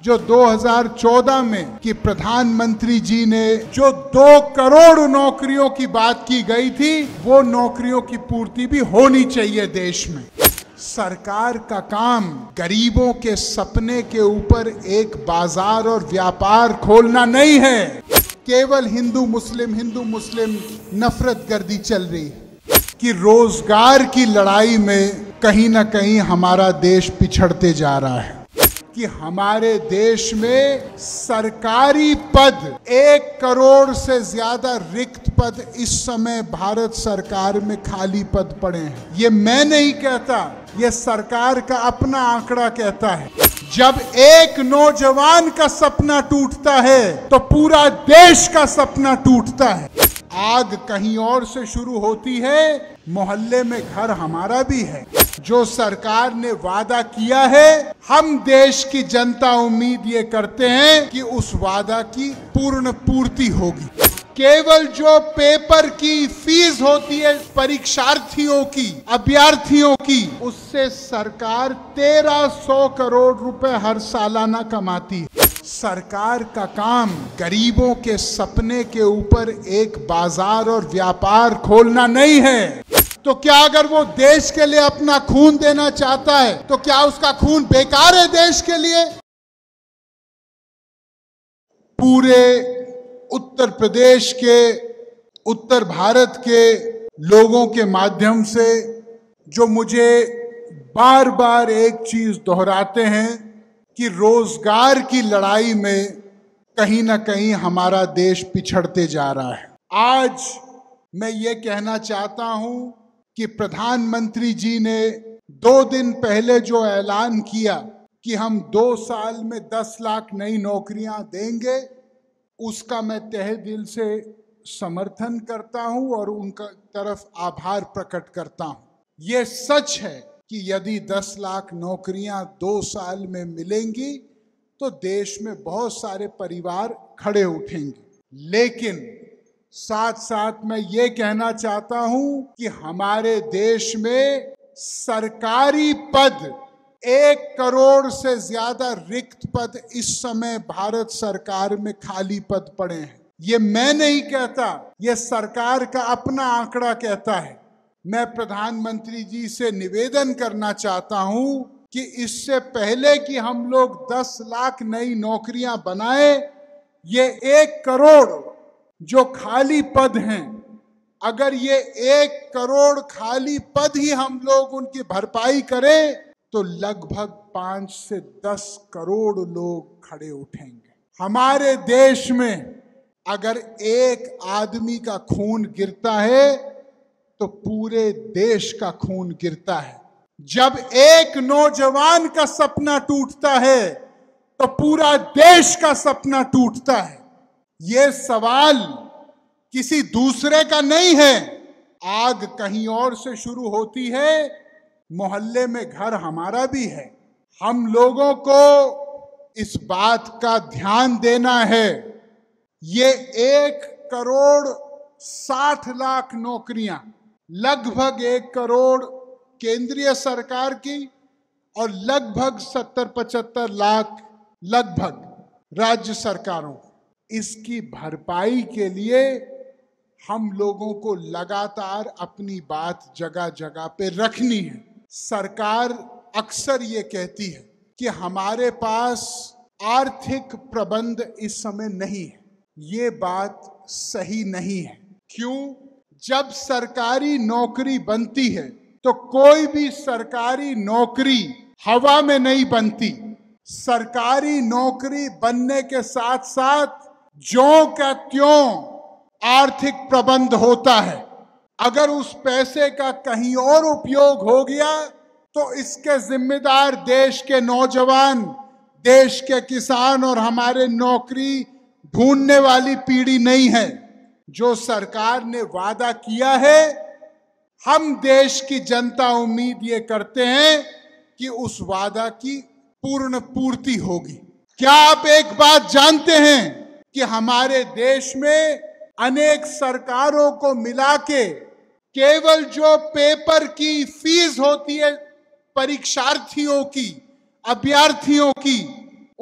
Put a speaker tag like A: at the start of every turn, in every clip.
A: जो 2014 में कि प्रधानमंत्री जी ने जो 2 करोड़ नौकरियों की बात की गई थी, वो नौकरियों की पूर्ति भी होनी चाहिए देश में। सरकार का काम गरीबों के सपने के ऊपर एक बाजार और व्यापार खोलना नहीं है। केवल हिंदू मुस्लिम नफरत गर्दी चल रही है कि रोजगार की लड़ाई में कहीं ना कहीं हमारा देश पिछड़ते जा रहा है, कि हमारे देश में सरकारी पद 1 करोड़ से ज्यादा रिक्त पद इस समय भारत सरकार में खाली पद पड़े हैं। ये मैं नहीं कहता, ये सरकार का अपना आंकड़ा कहता है। जब एक नौजवान का सपना टूटता है तो पूरा देश का सपना टूटता है। आग कहीं और से शुरू होती है, मोहल्ले में घर हमारा भी है। जो सरकार ने वादा किया है, हम देश की जनता उम्मीद ये करते हैं कि उस वादा की पूर्ण पूर्ति होगी। केवल जो पेपर की फीस होती है परीक्षार्थियों की, अभ्यर्थियों की, उससे सरकार 1300 करोड़ रुपए हर सालाना कमाती है। सरकार का काम गरीबों के सपने के ऊपर एक बाजार और व्यापार खोलना नहीं है। तो क्या अगर वो देश के लिए अपना खून देना चाहता है तो क्या उसका खून बेकार है देश के लिए? पूरे उत्तर प्रदेश के, उत्तर भारत के लोगों के माध्यम से जो मुझे बार बार एक चीज दोहराते हैं कि रोजगार की लड़ाई में कहीं ना कहीं हमारा देश पिछड़ते जा रहा है। आज मैं ये कहना चाहता हूं कि प्रधानमंत्री जी ने 2 दिन पहले जो ऐलान किया कि हम 2 साल में 10 लाख नई नौकरियां देंगे, उसका मैं तहे दिल से समर्थन करता हूं और उनका तरफ आभार प्रकट करता हूं। ये सच है कि यदि 10 लाख नौकरियां 2 साल में मिलेंगी तो देश में बहुत सारे परिवार खड़े उठेंगे। लेकिन साथ साथ मैं ये कहना चाहता हूं कि हमारे देश में सरकारी पद 1 करोड़ से ज्यादा रिक्त पद इस समय भारत सरकार में खाली पद पड़े हैं। ये मैं नहीं कहता, ये सरकार का अपना आंकड़ा कहता है। मैं प्रधानमंत्री जी से निवेदन करना चाहता हूं कि इससे पहले कि हम लोग 10 लाख नई नौकरियां बनाए, ये 1 करोड़ जो खाली पद हैं, अगर ये 1 करोड़ खाली पद ही हम लोग उनकी भरपाई करें तो लगभग 5 से 10 करोड़ लोग खड़े उठेंगे। हमारे देश में अगर एक आदमी का खून गिरता है तो पूरे देश का खून गिरता है। जब एक नौजवान का सपना टूटता है तो पूरा देश का सपना टूटता है। ये सवाल किसी दूसरे का नहीं है। आग कहीं और से शुरू होती है, मोहल्ले में घर हमारा भी है। हम लोगों को इस बात का ध्यान देना है। ये 1 करोड़ 60 लाख नौकरियां, लगभग 1 करोड़ केंद्रीय सरकार की और लगभग 70-75 लाख लगभग राज्य सरकारों, इसकी भरपाई के लिए हम लोगों को लगातार अपनी बात जगह जगह पे रखनी है। सरकार अक्सर ये कहती है कि हमारे पास आर्थिक प्रबंध इस समय नहीं है। ये बात सही नहीं है। क्यों? जब सरकारी नौकरी बनती है तो कोई भी सरकारी नौकरी हवा में नहीं बनती। सरकारी नौकरी बनने के साथ साथ ज्यों का त्यों आर्थिक प्रबंध होता है। अगर उस पैसे का कहीं और उपयोग हो गया तो इसके जिम्मेदार देश के नौजवान, देश के किसान और हमारे नौकरी ढूंढने वाली पीढ़ी नहीं है। जो सरकार ने वादा किया है, हम देश की जनता उम्मीद ये करते हैं कि उस वादा की पूर्ण पूर्ति होगी। क्या आप एक बात जानते हैं कि हमारे देश में अनेक सरकारों को मिला के केवल जो पेपर की फीस होती है परीक्षार्थियों की, अभ्यर्थियों की,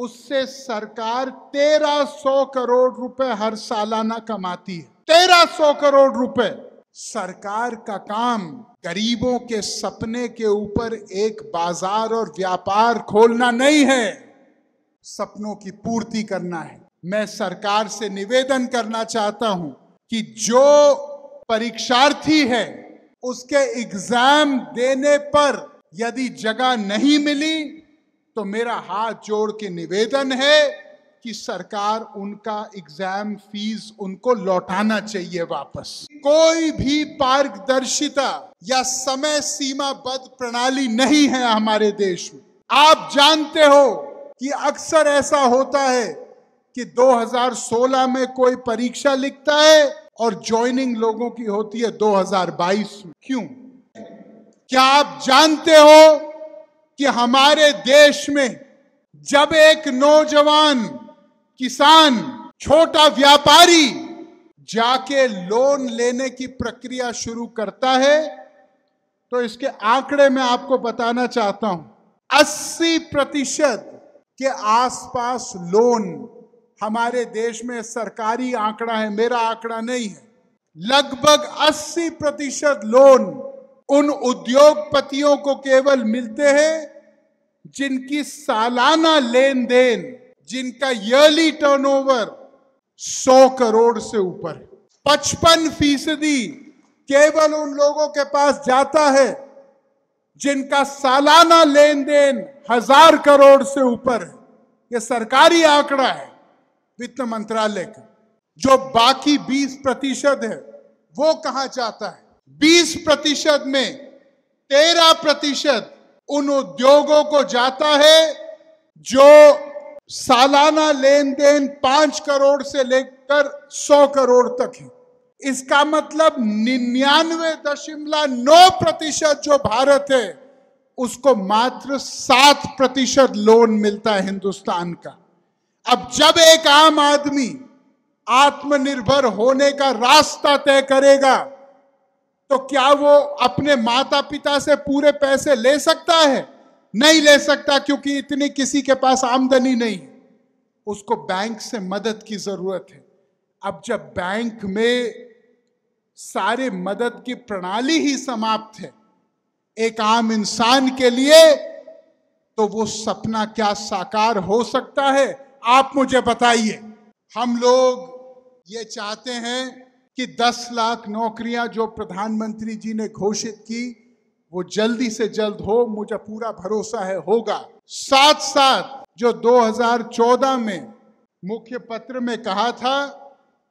A: उससे सरकार 1300 करोड़ रुपए हर सालाना कमाती है। 1300 करोड़ रुपए। सरकार का काम गरीबों के सपने के ऊपर एक बाजार और व्यापार खोलना नहीं है, सपनों की पूर्ति करना है। मैं सरकार से निवेदन करना चाहता हूं कि जो परीक्षार्थी है उसके एग्जाम देने पर यदि जगह नहीं मिली तो मेरा हाथ जोड़ के निवेदन है कि सरकार उनका एग्जाम फीस उनको लौटाना चाहिए वापस। कोई भी पारदर्शिता या समय सीमाबद्ध प्रणाली नहीं है हमारे देश में। आप जानते हो कि अक्सर ऐसा होता है कि 2016 में कोई परीक्षा लिखता है और ज्वाइनिंग लोगों की होती है 2022 में। क्यों? क्या आप जानते हो कि हमारे देश में जब एक नौजवान किसान, छोटा व्यापारी जाके लोन लेने की प्रक्रिया शुरू करता है तो इसके आंकड़े मैं आपको बताना चाहता हूं, 80% के आसपास लोन हमारे देश में, सरकारी आंकड़ा है, मेरा आंकड़ा नहीं है, लगभग 80% लोन उन उद्योगपतियों को केवल मिलते हैं जिनकी सालाना लेन देन, जिनका ईयरली टर्नओवर 100 करोड़ से ऊपर है। 55% केवल उन लोगों के पास जाता है जिनका सालाना लेन देन 1000 करोड़ से ऊपर है। यह सरकारी आंकड़ा है वित्त मंत्रालय का। जो बाकी 20% है वो कहां जाता है? 20% में 13% उन उद्योगों को जाता है जो सालाना लेन देन 5 करोड़ से लेकर 100 करोड़ तक है। इसका मतलब 99.9% जो भारत है उसको मात्र 7% लोन मिलता है हिंदुस्तान का। अब जब एक आम आदमी आत्मनिर्भर होने का रास्ता तय करेगा तो क्या वो अपने माता पिता से पूरे पैसे ले सकता है? नहीं ले सकता, क्योंकि इतनी किसी के पास आमदनी नहीं है। उसको बैंक से मदद की जरूरत है। अब जब बैंक में सारे मदद की प्रणाली ही समाप्त है एक आम इंसान के लिए, तो वो सपना क्या साकार हो सकता है? आप मुझे बताइए। हम लोग ये चाहते हैं कि 10 लाख नौकरियां जो प्रधानमंत्री जी ने घोषित की वो जल्दी से जल्द हो, मुझे पूरा भरोसा है होगा। साथ साथ जो 2014 में मुख्य पत्र में कहा था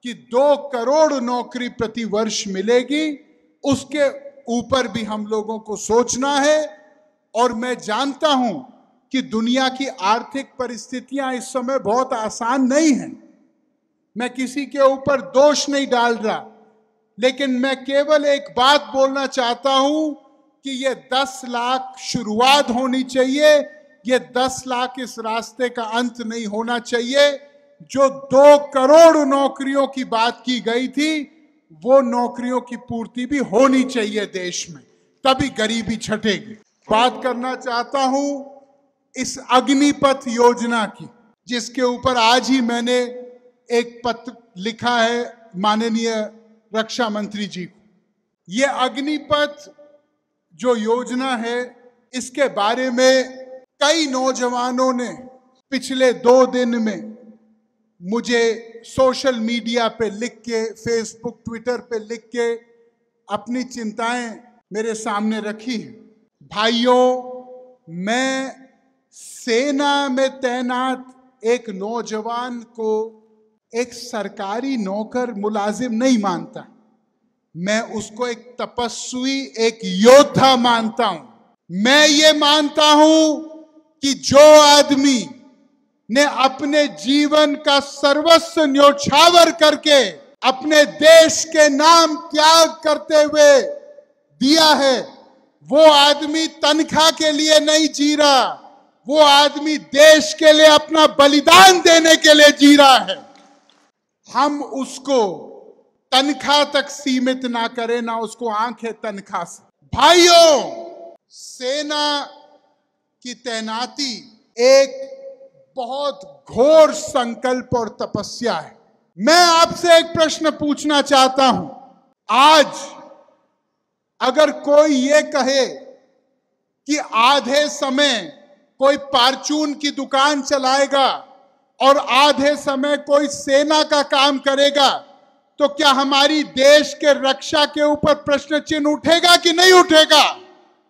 A: कि 2 करोड़ नौकरी प्रति वर्ष मिलेगी, उसके ऊपर भी हम लोगों को सोचना है। और मैं जानता हूं कि दुनिया की आर्थिक परिस्थितियां इस समय बहुत आसान नहीं हैं। मैं किसी के ऊपर दोष नहीं डाल रहा, लेकिन मैं केवल एक बात बोलना चाहता हूं कि ये 10 लाख शुरुआत होनी चाहिए। ये 10 लाख इस रास्ते का अंत नहीं होना चाहिए। जो 2 करोड़ नौकरियों की बात की गई थी वो नौकरियों की पूर्ति भी होनी चाहिए देश में, तभी गरीबी छटेगी। बात करना चाहता हूं इस अग्निपथ योजना की, जिसके ऊपर आज ही मैंने एक पत्र लिखा है माननीय रक्षा मंत्री जी को। ये अग्निपथ जो योजना है इसके बारे में कई नौजवानों ने पिछले 2 दिन में मुझे सोशल मीडिया पे लिख के, फेसबुक, ट्विटर पे लिख के अपनी चिंताएं मेरे सामने रखी हैं। भाइयों, मैं सेना में तैनात एक नौजवान को एक सरकारी नौकर मुलाजिम नहीं मानता। मैं उसको एक तपस्वी, एक योद्धा मानता हूं। मैं ये मानता हूं कि जो आदमी ने अपने जीवन का सर्वस्व न्योछावर करके अपने देश के नाम त्याग करते हुए दिया है, वो आदमी तनख्वाह के लिए नहीं जी रहा, वो आदमी देश के लिए अपना बलिदान देने के लिए जी रहा है। हम उसको तनख्वाह तक सीमित ना करें, ना उसको आंखें तनख्वाह से। भाइयों, सेना की तैनाती एक बहुत घोर संकल्प और तपस्या है। मैं आपसे एक प्रश्न पूछना चाहता हूं। आज अगर कोई ये कहे कि आधे समय कोई परचून की दुकान चलाएगा और आधे समय कोई सेना का काम करेगा, तो क्या हमारी देश के रक्षा के ऊपर प्रश्न चिन्ह उठेगा कि नहीं उठेगा?